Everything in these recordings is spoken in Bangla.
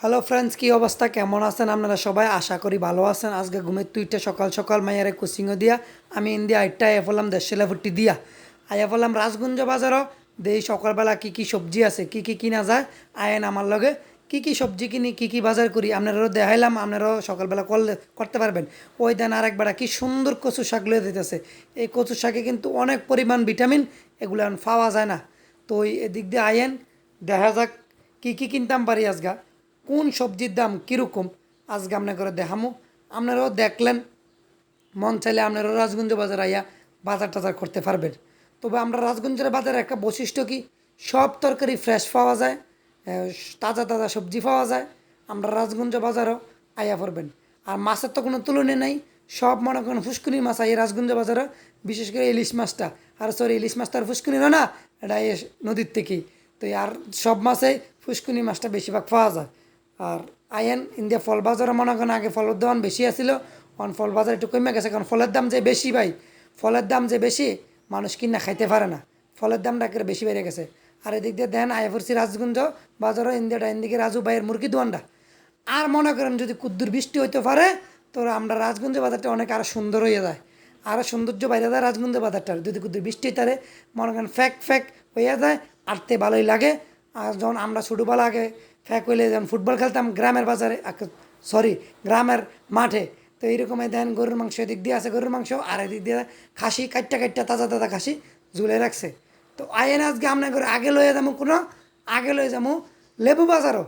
হ্যালো ফ্রেন্ডস, কি অবস্থা? কেমন আছেন আপনারা সবাই? আশা করি ভালো আছেন। আজকে ঘুমের তুইটা সকাল সকাল মাইয়ারে কোচিংও দিয়া আমি ইন্দিয়া আইটটা আয়া ফেললাম দেড়শেলা ফুটি দিয়া আয়া ফেললাম রাজগঞ্জ বাজারও। দেই সকালবেলা কী কী সবজি আছে, কী কী কিনা যায়, আয়েন আমার লগে কী কী সবজি কিনি, কী কী বাজার করি আপনারাও দেখাইলাম। আপনারাও সকালবেলা করতে পারবেন। ওই দেন আরেক বেড়া কী সুন্দর কচু শাক লয়ে দিতেছে। এই কচু শাকে কিন্তু অনেক পরিমাণ ভিটামিন, এগুলো এখন পাওয়া যায় না। তো ওই এদিক দিয়ে আয়েন দেখা যাক কী কী কিনতাম পারি আজগা, কোন সবজির দাম কীরকম আজকে আপনার করে দেখামো। আপনারাও দেখলেন, মন চাইলে আপনারাও রাজগঞ্জ বাজার আইয়া বাজার টাজার করতে পারবেন। তবে আমরা রাজগঞ্জের বাজারে একটা বৈশিষ্ট্য কি, সব তরকারি ফ্রেশ পাওয়া যায়, তাজা তাজা সবজি পাওয়া যায়। আমরা রাজগঞ্জ বাজারও আইয়া পড়বেন। আর মাছের তো কোনো তুলনা নেই, সব মনে করেন ফুসকুনি মাছ এই রাজগঞ্জ বাজারে, বিশেষ করে ইলিশ মাছটা। আর সরি, ইলিশ মাছটা আর ফুসকুনিরও না, এটা নদীর থেকেই। তো আর সব মাছে ফুসকুনি মাছটা বেশিরভাগ পাওয়া যায়। আর আইন ইন্ডিয়া ফল বাজারে মনে করেন আগে ফলের দাম বেশি আছিল, এখন ফল বাজার একটু কমে গেছে, কারণ ফলের দাম যে বেশি ভাই, ফলের দাম যে বেশি মানুষ কিনা খাইতে পারে না, ফলের দামটা একেবারে বেশি বেড়ে গেছে। আর এদিক দিয়ে দেন আইফরসি রাজগঞ্জ বাজারও ইন্ডিয়াটা এদিকে রাজু ভাইয়ের মুরগি দোয়ানটা। আর মনে করেন যদি কুদ্দুর বৃষ্টি হইতে পারে, তো আমরা রাজগঞ্জ বাজারটা অনেক আরও সুন্দর হয়ে যায়, আরও সৌন্দর্য বাইরে যায় রাজগঞ্জ বাজারটার। যদি কুদ্দুর বৃষ্টি তারে মনে করেন ফ্যাক ফ্যাক হইয়া যায়, আটতে ভালোই লাগে। আর যখন আমরা ছোটোবেলা আগে ফ্যাক হইলে যখন ফুটবল খেলতাম গ্রামের বাজারে, সরি গ্রামের মাঠে, তো এইরকমই দেন গরুর মাংস এদিক দিয়ে আছে, গরুর মাংস আর এদিক দিয়ে খাসি কাটটা কাটটা তাজা তাজা খাসি ঝুলে রাখছে। তো আইন আজকে আপনার করে আগে লয়ে যাবো কোনো, আগে লয়ে যাবো লেবু বাজারও।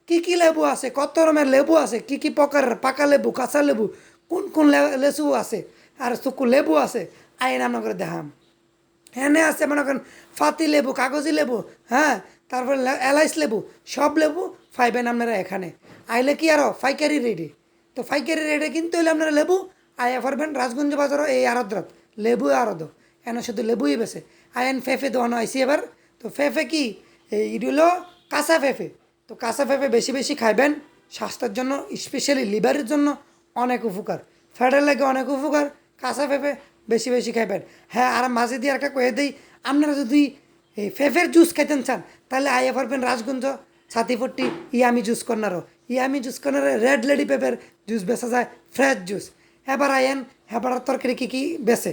কি কি লেবু আছে, কত রকমের লেবু আছে, কি কি প্রকারের, পাকা লেবু, কাঁচা লেবু, কোন কোন লেচু আছে, আর চুকু লেবু আছে, আইন আপনার করে দেখাম। এনে আছে মনে করেন ফাতি লেবু, কাগজি লেবু, হ্যাঁ, তারপরে এলাইচ লেবু, সব লেবু পাইবেন আপনারা এখানে। আইলে কি আরও পাইকারি রেটে, তো পাইকারি রেটে কিনতে হইলে আপনারা লেবু আয়া পারবেন রাজগঞ্জ বাজারও এই আরদ্রাত লেবু আরদ, এনে শুধু লেবুই বেছে। আইন ফেফে দোয়ানো আইসি এবার। তো ফেফে কি, এই হলো কাঁচা ফেফে। তো কাঁচা ফেফে বেশি বেশি খাইবেন, স্বাস্থ্যের জন্য স্পেশালি লিভারের জন্য অনেক উপকার, ফ্যাটের লাগে অনেক উপকার। কাঁচা পেঁপে বেশি বেশি খাইবেন। হ্যাঁ, আর মাঝে দিয়ে একটা কয়ে দিই, আপনারা যদি এই পেঁপের জুস খাইতেন চান, তাহলে আইয়া পারবেন রাজগঞ্জ ছাতিপট্টি ইয়ামি জুস কর্নারও। ইয়ামি জুস কর্নারে রেড লেডি পেঁপের জুস বেচা যায়, ফ্রেশ জুস। এবার আইয়েন, এবার তরকারি কী কী বেছে,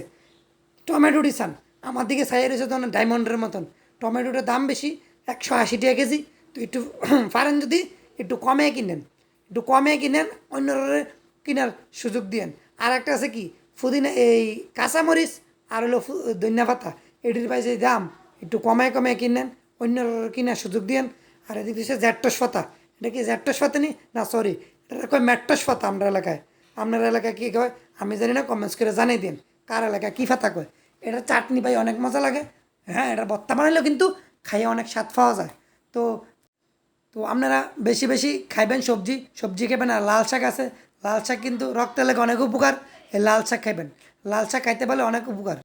টমেটোটি চান, আমার দিকে সাইয়ে রয়েছে তখন ডায়মন্ডের মতন। টমেটোটার দাম বেশি, 180 টাকা কেজি। তো একটু পারেন যদি একটু কমে কিনেন, একটু কমে কিনেন, অন্যরা কেনার সুযোগ দিয়েন। আর একটা আছে কি, পুদিনা, এই কাঁচামরিচ আর হলো ধনিয়া পাতা, এটির পাইছে দাম, একটু কমে কমে কিনেন, অন্যরা কেনার সুযোগ দিয়েন। আর এদিকে দিচ্ছে জ্যাটটস পাতা, এটা কি জ্যাটটস পাতা নি না, সরি, এটা কয় ম্যাটটস পাতা আমরা এলাকায়। আপনার এলাকায় কী কয় আমি জানি না, কমেন্টস করে জানিয়ে দিন কার এলাকায় কী পাতা কয়। এটা চাটনি ভাই অনেক মজা লাগে। হ্যাঁ, এটা ভর্তা বানাইলেও কিন্তু খাইয়ে অনেক স্বাদ পাওয়া যায়। তো তো আপনারা বেশি বেশি খাইবেন সবজি, সবজি খাবেন। আর লাল শাক আছে, লাল শাক কিন্তু রক্তের লাগে অনেক উপকার, এই লাল শাক খাইবেন, লাল শাক খাইতে পারলে অনেক উপকার।